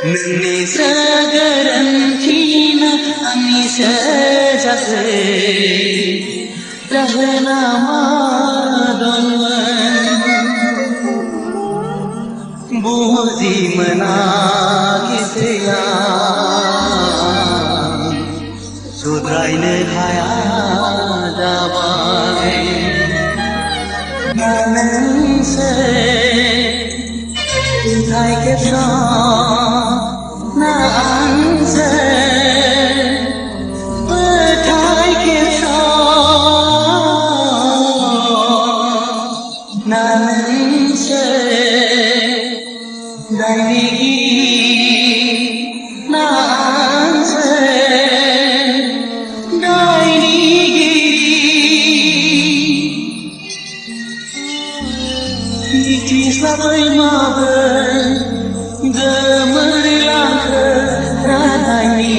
नोंनि गोरोन्थिनो आंनि सेजासे जाहोना मा दंमोन बुजि मोनाखिसै आं सुद्रायनो हाया जाबाय ना नोंसो इंथाय खेबस' ना आंसो फोथाय खेबस' ना नोंसो दायनिगिरि ना आंसो मिथिस्लाबै माबोरै गोमोरलांखो रादायनि